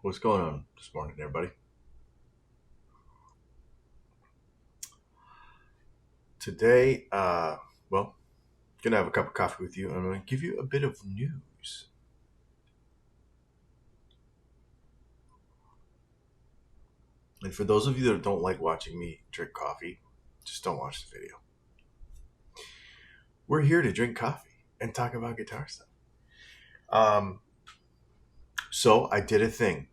What's going on this morning, everybody? Today, gonna have a cup of coffee with you, and I'm gonna give you a bit of news. And for those of you that don't like watching me drink coffee, just don't watch the video. We're here to drink coffee and talk about guitar stuff. So I did a thing.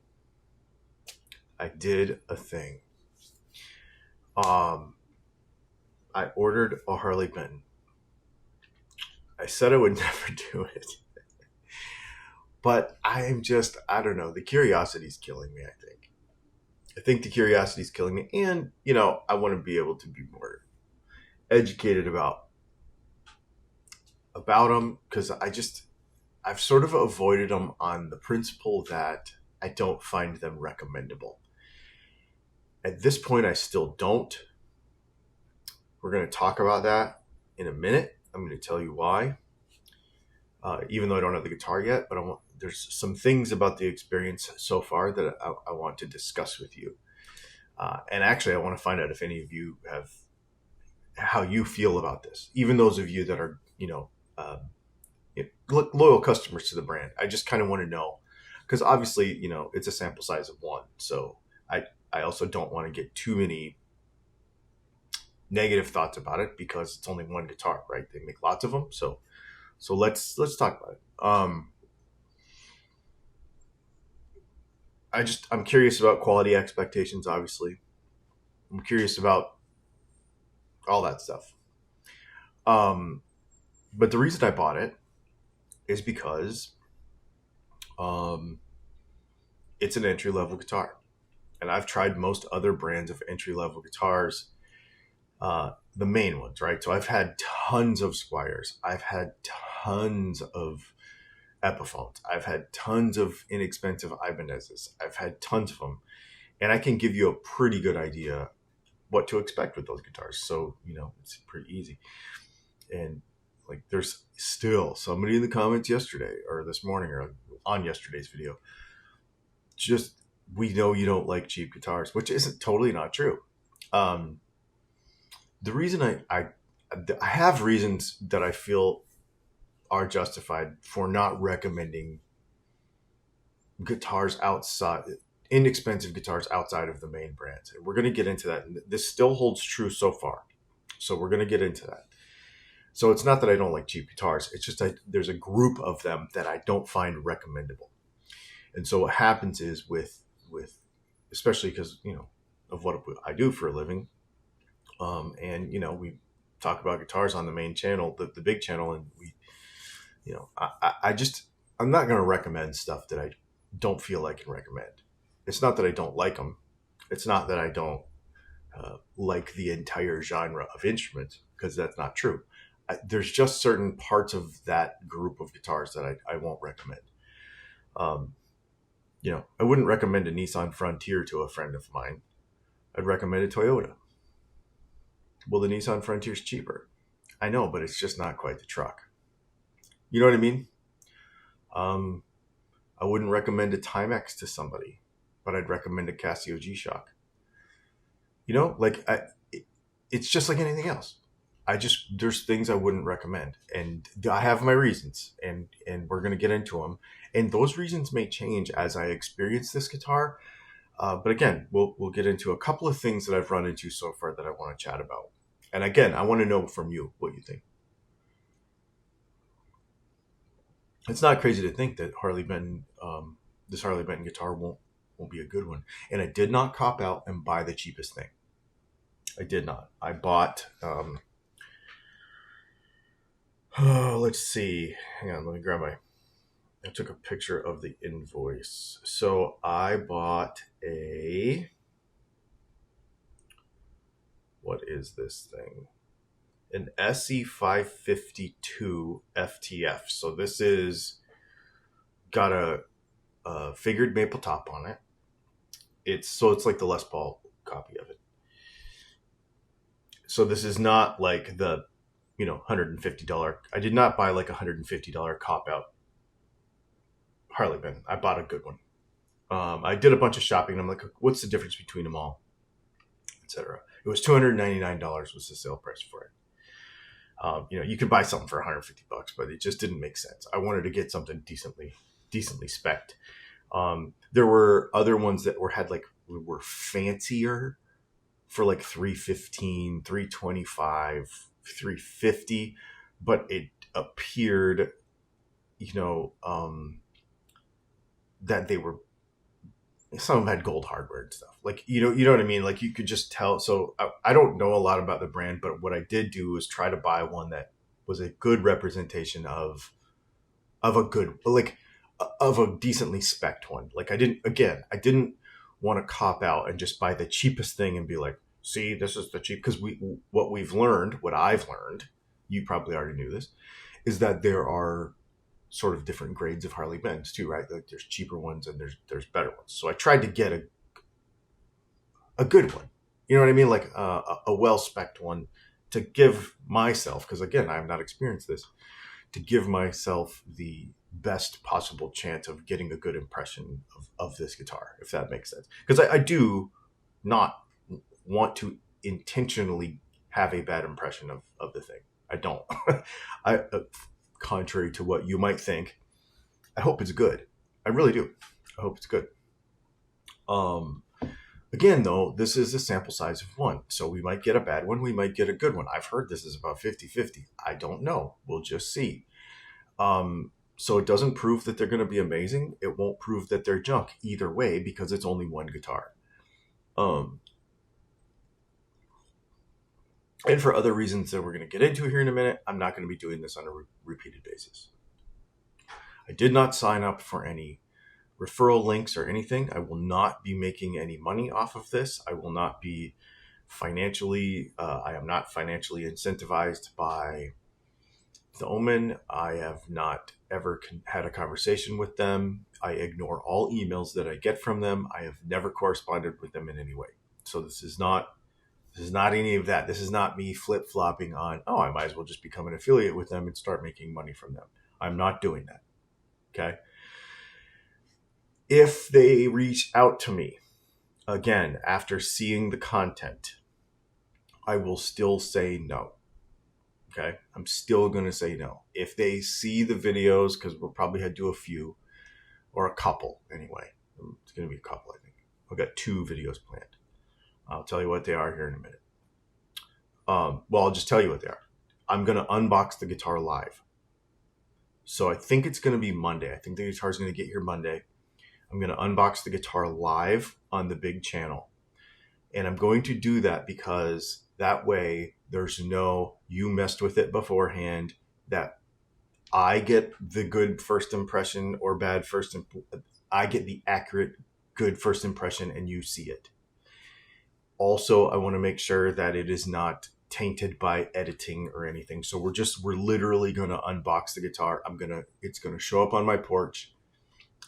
I ordered a Harley Benton. I said I would never do it. But I don't know, the curiosity's killing me, I think the curiosity's killing me. And, I want to be able to be more educated about them because I've sort of avoided them on the principle that I don't find them recommendable. At this point, I still don't. We're going to talk about that in a minute. I'm going to tell you why. Even though I don't have the guitar yet, but there's some things about the experience so far that I want to discuss with you. And actually, I want to find out if any of you have how you feel about this. Even those of you that are, loyal customers to the brand. I just kind of want to know because obviously, it's a sample size of one. So I also don't want to get too many negative thoughts about it because it's only one guitar, right? They make lots of them. So let's talk about it. I'm curious about quality expectations, obviously. I'm curious about all that stuff. But the reason I bought it is because it's an entry-level guitar. And I've tried most other brands of entry-level guitars, the main ones, right? So I've had tons of Squiers. I've had tons of Epiphones. I've had tons of inexpensive Ibanez's. I've had tons of them. And I can give you a pretty good idea what to expect with those guitars. So, it's pretty easy. And like there's still somebody in the comments yesterday or this morning or on yesterday's video, just we know you don't like cheap guitars, which isn't totally not true. The reason I have reasons that I feel are justified for not recommending guitars inexpensive guitars outside of the main brands. And we're going to get into that. And this still holds true so far. So we're going to get into that. So it's not that I don't like cheap guitars. It's just there's a group of them that I don't find recommendable. And so what happens is with especially because, of what I do for a living. And, we talk about guitars on the main channel, the big channel. And we, I'm not going to recommend stuff that I don't feel I can recommend. It's not that I don't like them. It's not that I don't like the entire genre of instruments, because that's not true. There's just certain parts of that group of guitars that I won't recommend. I wouldn't recommend a Nissan Frontier to a friend of mine. I'd recommend a Toyota. Well, the Nissan Frontier's cheaper. I know, but it's just not quite the truck. You know what I mean? I wouldn't recommend a Timex to somebody, but I'd recommend a Casio G-Shock. It's just like anything else. There's things I wouldn't recommend, and I have my reasons, and we're going to get into them. And those reasons may change as I experience this guitar. But again, we'll get into a couple of things that I've run into so far that I want to chat about. And again, I want to know from you what you think. It's not crazy to think that this Harley Benton guitar won't be a good one. And I did not cop out and buy the cheapest thing. I did not. I bought, let's see. Hang on, let me grab I took a picture of the invoice. So I bought what is this thing? An SE552 FTF. So this is got a figured maple top on it. It's like the Les Paul copy of it. So this is not like the, $150. I did not buy like $150 cop out Harley Benton. I bought a good one. I did a bunch of shopping. And I'm like, what's the difference between them all, etc. It was $299 was the sale price for it. You could buy something for $150, but it just didn't make sense. I wanted to get something decently spec'd. There were other ones that were fancier for like $315, $325, $350, but it appeared, that they were, some of them had gold hardware and stuff. Like, you know what I mean? Like, you could just tell. So I don't know a lot about the brand, but what I did do was try to buy one that was a good representation of a good, like, of a decently spec'd one. Like, I didn't want to cop out and just buy the cheapest thing and be like, see, this is the cheap. Because what I've learned, you probably already knew this, is that there are sort of different grades of Harley Benz too, right? Like, there's cheaper ones and there's better ones. So I tried to get a good one. You know what I mean? Like a well-spec'd one to give myself, because again, I'm not experienced this, to give myself the best possible chance of getting a good impression of this guitar, if that makes sense. Because I do not want to intentionally have a bad impression of the thing. I don't. Contrary to what you might think, I hope it's good. I really do. I hope it's good. Again, though, this is a sample size of one. So we might get a bad one. We might get a good one. I've heard this is about 50-50. I don't know. We'll just see. So it doesn't prove that they're going to be amazing. It won't prove that they're junk either way, because it's only one guitar. And for other reasons that we're going to get into here in a minute, I'm not going to be doing this on a repeated basis. I did not sign up for any referral links or anything. I will not be making any money off of this. I will not be financially, I am not financially incentivized by the Omen. I have not ever had a conversation with them. I ignore all emails that I get from them. I have never corresponded with them in any way. So this is not any of that. This is not me flip-flopping on, I might as well just become an affiliate with them and start making money from them. I'm not doing that. Okay. If they reach out to me, again, after seeing the content, I will still say no. Okay. I'm still going to say no. If they see the videos, because we'll probably have to do a few, or a couple anyway. It's going to be a couple, I think. I've got 2 videos planned. I'll tell you what they are here in a minute. I'll just tell you what they are. I'm going to unbox the guitar live. So I think it's going to be Monday. I think the guitar is going to get here Monday. I'm going to unbox the guitar live on the big channel. And I'm going to do that because that way there's no, you messed with it beforehand, that I get the good first impression or bad first I get the accurate good first impression and you see it. Also, I want to make sure that it is not tainted by editing or anything. So we're literally going to unbox the guitar. It's going to show up on my porch.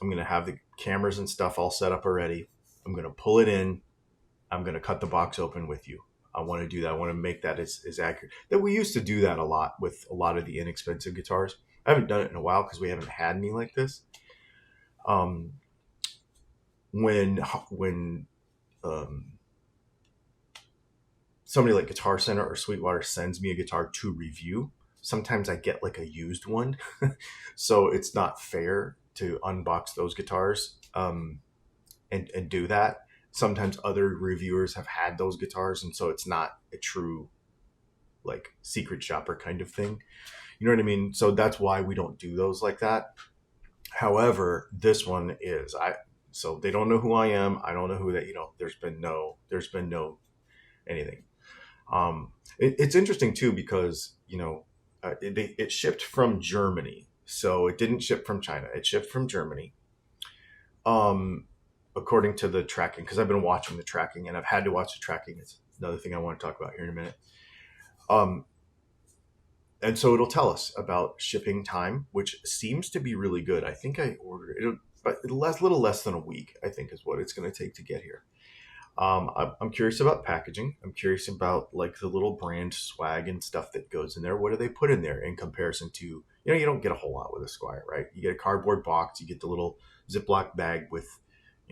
I'm going to have the cameras and stuff all set up already. I'm going to pull it in. I'm going to cut the box open with you. I want to do that. I want to make that as accurate. That we used to do that a lot with a lot of the inexpensive guitars. I haven't done it in a while because we haven't had any like this. When somebody like Guitar Center or Sweetwater sends me a guitar to review, sometimes I get like a used one. So it's not fair to unbox those guitars and do that. Sometimes other reviewers have had those guitars, and so it's not a true like secret shopper kind of thing. You know what I mean? So that's why we don't do those like that. However, this one is. So they don't know who I am. I don't know who that, there's been no anything. It's interesting too, because, it shipped from Germany. So it didn't ship from China. It shipped from Germany. According to the tracking, because I've been watching the tracking and I've had to watch the tracking. It's another thing I want to talk about here in a minute. And so it'll tell us about shipping time, which seems to be really good. I think I ordered it, but a little less than a week, I think, is what it's going to take to get here. I'm curious about packaging. I'm curious about like the little brand swag and stuff that goes in there. What do they put in there in comparison to, you don't get a whole lot with a Squire, right? You get a cardboard box, you get the little Ziploc bag with,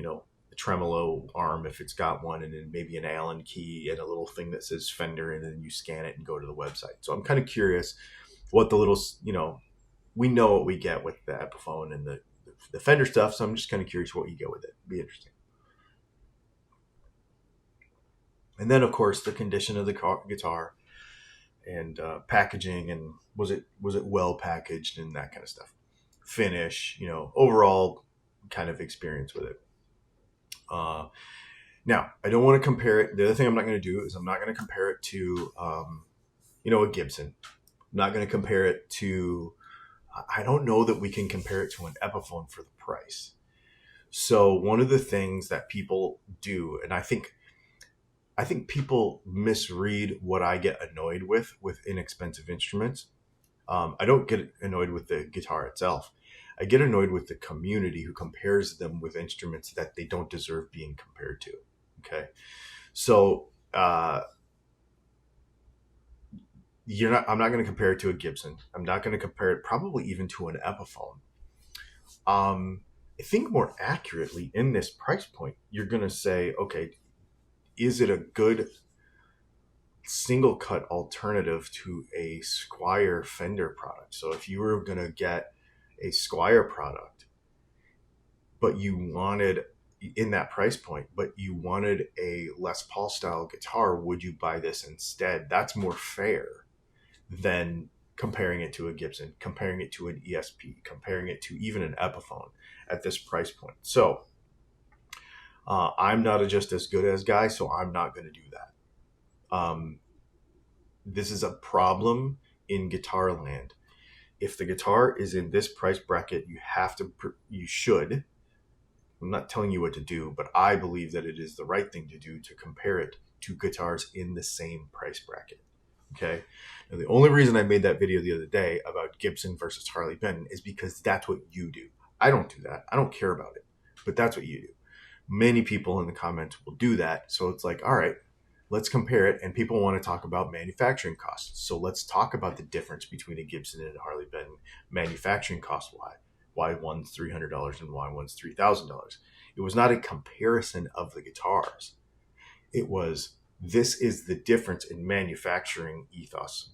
the tremolo arm if it's got one, and then maybe an Allen key and a little thing that says Fender, and then you scan it and go to the website. So I'm kind of curious what the little, we know what we get with the Epiphone and the Fender stuff. So I'm just kind of curious what you get with it. It'd be interesting. And then, of course, the condition of the guitar and packaging, and was it well packaged and that kind of stuff. Finish, overall kind of experience with it. Now, I don't want to compare it. The other thing I'm not going to do is I'm not going to compare it to, a Gibson. I'm not going to compare it to, I don't know that we can compare it to an Epiphone for the price. So one of the things that people do, and I think people misread what I get annoyed with inexpensive instruments. I don't get annoyed with the guitar itself. I get annoyed with the community who compares them with instruments that they don't deserve being compared to. Okay. So, I'm not going to compare it to a Gibson. I'm not going to compare it probably even to an Epiphone. I think more accurately in this price point, you're going to say, okay, is it a good single cut alternative to a Squier Fender product? So if you were going to get a Squier product, but you wanted in that price point, but you wanted a Les Paul style guitar, would you buy this instead? That's more fair than comparing it to a Gibson, comparing it to an ESP, comparing it to even an Epiphone at this price point. So I'm not a just as good as guy, so I'm not going to do that. This is a problem in guitar land. If the guitar is in this price bracket, you should, I'm not telling you what to do, but I believe that it is the right thing to do to compare it to guitars in the same price bracket. Okay. And the only reason I made that video the other day about Gibson versus Harley Benton is because that's what you do. I don't do that. I don't care about it, but that's what you do. Many people in the comments will do that. So it's like, all right, let's compare it. And people want to talk about manufacturing costs. So let's talk about the difference between a Gibson and a Harley Benton manufacturing cost. Why one's $300 and why one's $3,000. It was not a comparison of the guitars. It was, this is the difference in manufacturing ethos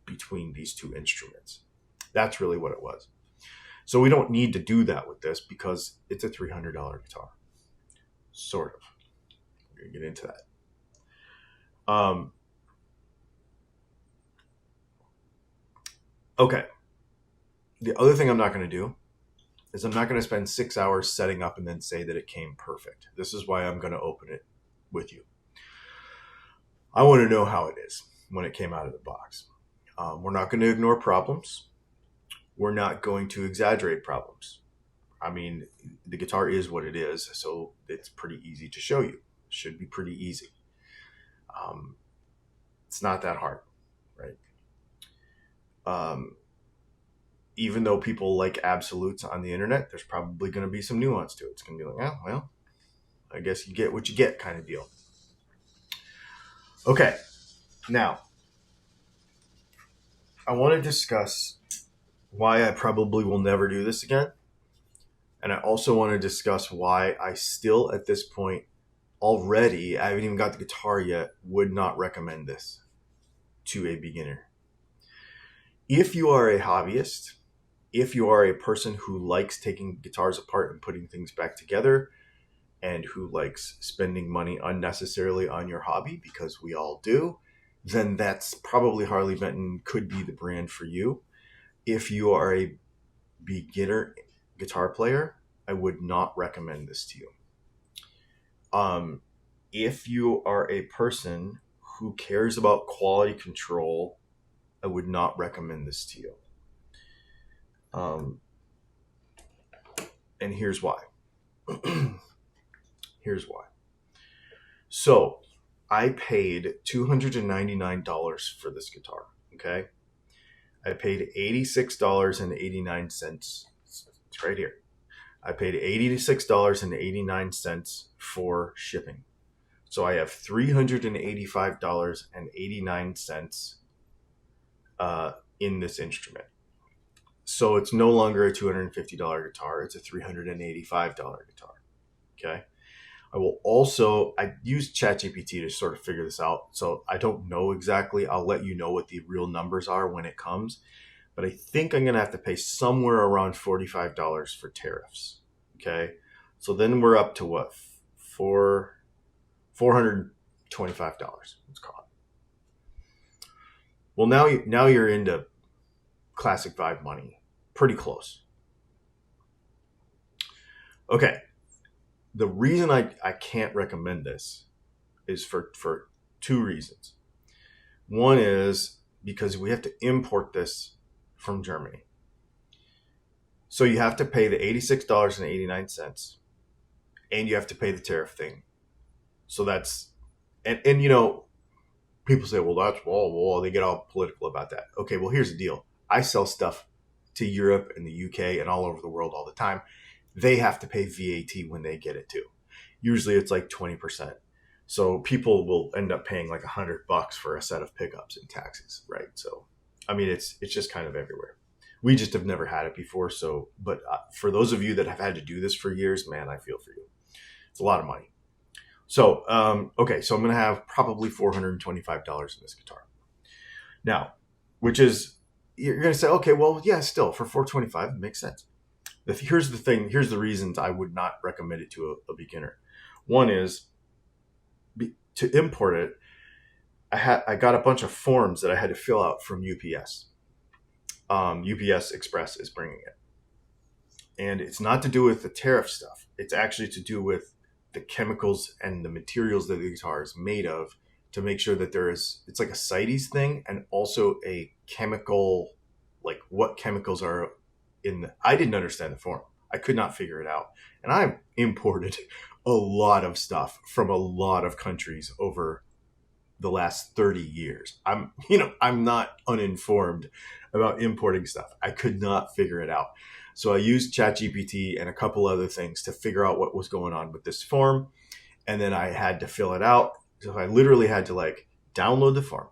between these two instruments. That's really what it was. So we don't need to do that with this because it's a $300 guitar. Sort of. We're going to get into that. Okay. The other thing I'm not going to do is I'm not going to spend 6 hours setting up and then say that it came perfect. This is why I'm going to open it with you. I want to know how it is when it came out of the box. We're not going to ignore problems. We're not going to exaggerate problems. I mean, the guitar is what it is, so it's pretty easy to show you. Should be pretty easy. It's not that hard, right? Even though people like absolutes on the internet, there's probably going to be some nuance to it. It's going to be like, oh, well, I guess you get what you get kind of deal. Okay, now, I want to discuss why I probably will never do this again. And I also want to discuss why I still, at this point, already, I haven't even got the guitar yet, would not recommend this to a beginner. If you are a hobbyist, if you are a person who likes taking guitars apart and putting things back together, and who likes spending money unnecessarily on your hobby, because we all do, then that's probably Harley Benton could be the brand for you. If you are a beginner guitar player, I would not recommend this to you. If you are a person who cares about quality control, I would not recommend this to you. And here's why. Here's why. So I paid $299 for this guitar. Okay. I paid $86.89. It's right here. I paid $86.89 for shipping. So I have $385.89 in this instrument. So it's no longer a $250 guitar. It's a $385 guitar. Okay. I use ChatGPT to sort of figure this out. So I don't know exactly. I'll let you know what the real numbers are when it comes. But I think I'm going to have to pay somewhere around $45 for tariffs. Okay. So then we're up to what? $425. Let's call it. Well, now you're into classic vibe money. Pretty close. Okay. The reason I can't recommend this is for two reasons. One is because we have to import this from Germany. So you have to pay the $86.89 and you have to pay the tariff thing. So that's, and you know, people say, well, that's well, they get all political about that. Okay, well, here's the deal. I sell stuff to Europe and the UK and all over the world all the time. They have to pay VAT when they get it too. Usually it's like 20%. So people will end up paying like $100 for a set of pickups and taxes, right? So, I mean, it's just kind of everywhere. We just have never had it before. So, but for those of you that have had to do this for years, man, I feel for you. It's a lot of money. So, okay, so I'm going to have probably $425 in this guitar. Now, which is, you're going to say, okay, well, yeah, still for $425, it makes sense. Here's the thing. Here's the reasons I would not recommend it to a beginner. One is to import it. I got a bunch of forms that I had to fill out from UPS. UPS Express is bringing it. And it's not to do with the tariff stuff. It's actually to do with the chemicals and the materials that the guitar is made of to make sure that it's like a CITES thing and also a chemical, like what chemicals are I didn't understand the form. I could not figure it out. And I've imported a lot of stuff from a lot of countries over the last 30 years. I'm not uninformed about importing stuff. I could not figure it out. So I used ChatGPT and a couple other things to figure out what was going on with this form. And then I had to fill it out. So I literally had to like download the form.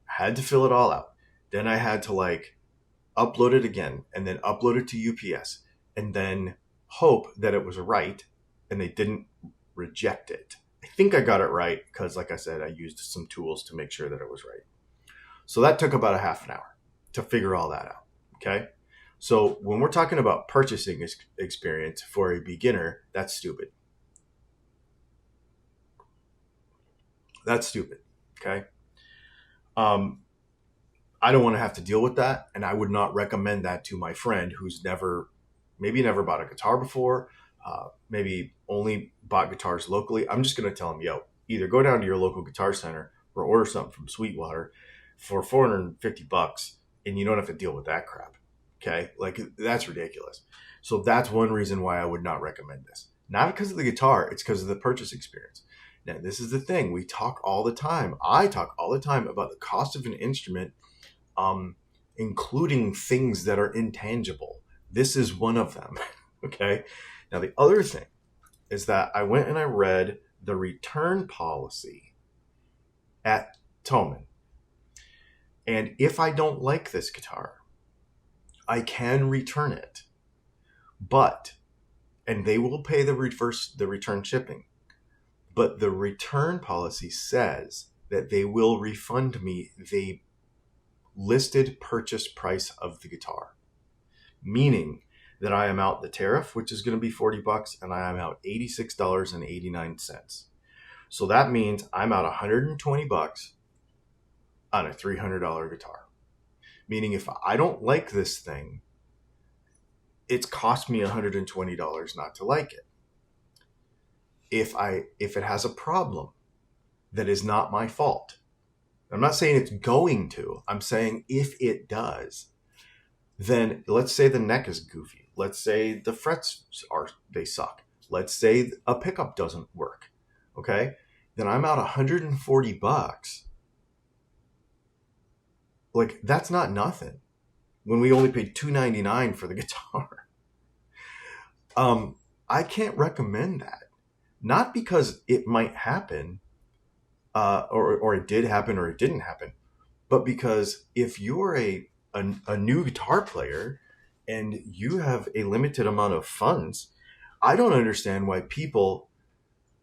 I had to fill it all out. Then I had to like upload it again and then upload it to UPS and then hope that it was right and they didn't reject it. I think I got it right because, like I said, I used some tools to make sure that it was right. So that took about a half an hour to figure all that out. Okay. So when we're talking about purchasing experience for a beginner, that's stupid. That's stupid. Okay. I don't want to have to deal with that. And I would not recommend that to my friend who's maybe never bought a guitar before, maybe only bought guitars locally. I'm just going to tell him, yo, either go down to your local guitar center or order something from Sweetwater for $450 and you don't have to deal with that crap. Okay. Like that's ridiculous. So that's one reason why I would not recommend this. Not because of the guitar. It's because of the purchase experience. Now, this is the thing. We talk all the time. I talk all the time about the cost of an instrument, including things that are intangible. This is one of them. Okay. Now, the other thing is that I went and I read the return policy at Thomann. And if I don't like this guitar, I can return it. And they will pay the return shipping. But the return policy says that they will refund me the listed purchase price of the guitar, meaning that I am out the tariff, which is going to be $40, and I am out $86.89. So that means I'm out $120 on a $300 guitar. Meaning if I don't like this thing, it's cost me $120 not to like it. If it has a problem that is not my fault, I'm not saying it's going to, I'm saying if it does, then let's say the neck is goofy. Let's say the frets they suck. Let's say a pickup doesn't work. Okay. Then I'm out $140. Like that's not nothing when we only paid $299 for the guitar. I can't recommend that. Not because it might happen, or it did happen or it didn't happen, but because if you're a new guitar player and you have a limited amount of funds, I don't understand why people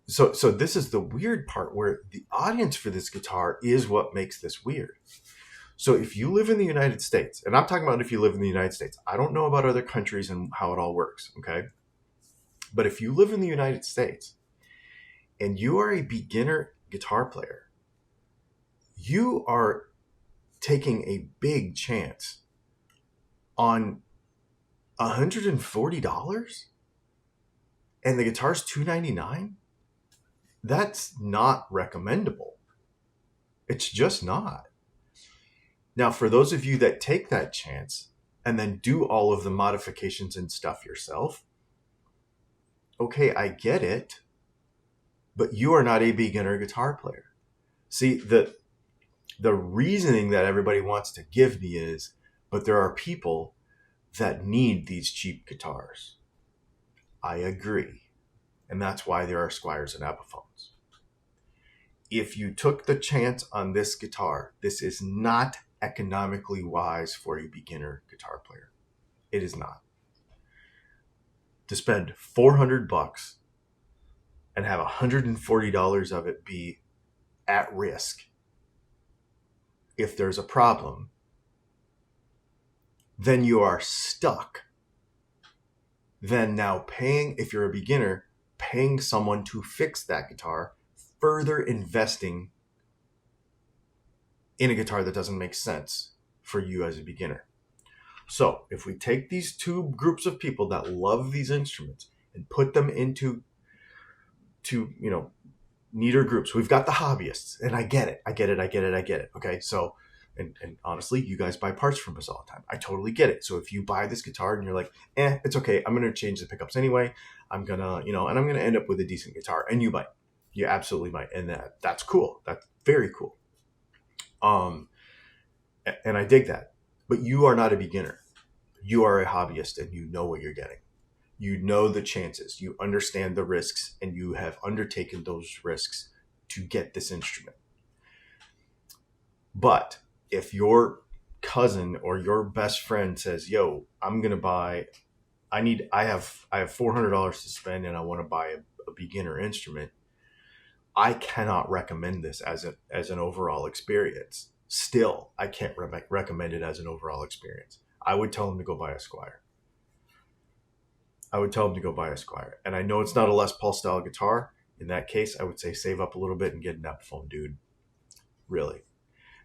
So this is the weird part where the audience for this guitar is what makes this weird. So if you live in the United States, and I'm talking about if you live in the United States, I don't know about other countries and how it all works, okay? But if you live in the United States and you are a beginner guitar player, you are taking a big chance on $140 and the guitar's $299. That's not recommendable. It's just not. Now, for those of you that take that chance and then do all of the modifications and stuff yourself, okay, I get it, but you are not a beginner guitar player. See, the reasoning that everybody wants to give me is, but there are people that need these cheap guitars. I agree. And that's why there are Squiers and Epiphones. If you took the chance on this guitar, this is not economically wise for a beginner guitar player. It is not. To spend $400 and have $140 of it be at risk if there's a problem, then you are stuck. Then now paying, if you're a beginner, paying someone to fix that guitar, further investing in a guitar that doesn't make sense for you as a beginner. So if we take these two groups of people that love these instruments and put them into neater groups, we've got the hobbyists, and I get it. Okay, so and honestly, you guys buy parts from us all the time. I totally get it. So if you buy this guitar and you're like, it's okay, I'm gonna change the pickups anyway. I'm gonna, and I'm gonna end up with a decent guitar, and you might. You absolutely might, and that's cool. That's very cool. And I dig that. But you are not a beginner. You are a hobbyist, and you know what you're getting. You know the chances. You understand the risks, and you have undertaken those risks to get this instrument. But if your cousin or your best friend says, "Yo, I'm gonna buy. I have $400 to spend, and I want to buy a beginner instrument," I cannot recommend this as an overall experience. Still, I can't recommend it as an overall experience. I would tell him to go buy a Squier. And I know it's not a Les Paul style guitar. In that case, I would say save up a little bit and get an Epiphone, dude. Really.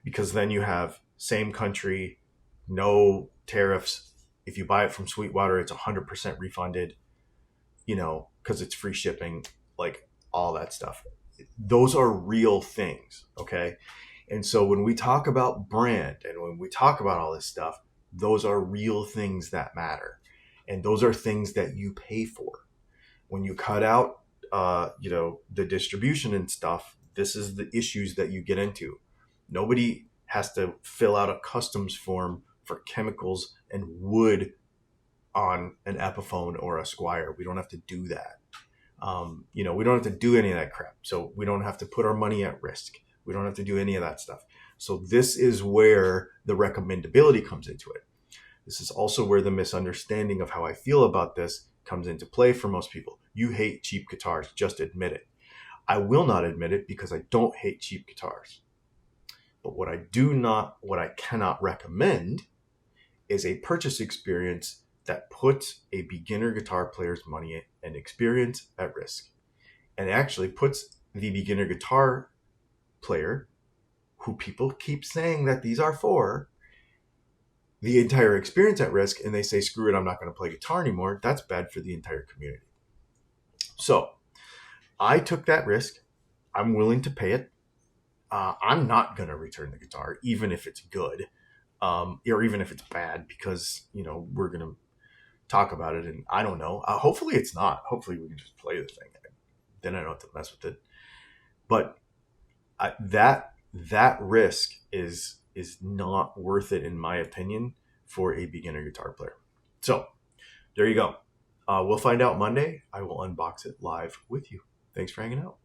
Because then you have same country, no tariffs. If you buy it from Sweetwater, it's 100% refunded, because it's free shipping, like all that stuff. Those are real things, okay? And so when we talk about brand and when we talk about all this stuff, those are real things that matter. And those are things that you pay for. When you cut out, the distribution and stuff, this is the issues that you get into. Nobody has to fill out a customs form for chemicals and wood on an Epiphone or a Squier. We don't have to do that. We don't have to do any of that crap. So we don't have to put our money at risk. We don't have to do any of that stuff. So this is where the recommendability comes into it. This is also where the misunderstanding of how I feel about this comes into play for most people. You hate cheap guitars. Just admit it. I will not admit it because I don't hate cheap guitars. But what I cannot recommend is a purchase experience that puts a beginner guitar player's money and experience at risk. And it actually puts the beginner guitar player, who people keep saying that these are for, the entire experience at risk, and they say, screw it, I'm not going to play guitar anymore. That's bad for the entire community. So I took that risk. I'm willing to pay it. I'm not going to return the guitar, even if it's good, or even if it's bad, because, we're going to talk about it. And I don't know. Hopefully it's not. Hopefully we can just play the thing. Then I don't have to mess with it. But that risk is not worth it, in my opinion, for a beginner guitar player. So there you go. We'll find out Monday. I will unbox it live with you. Thanks for hanging out.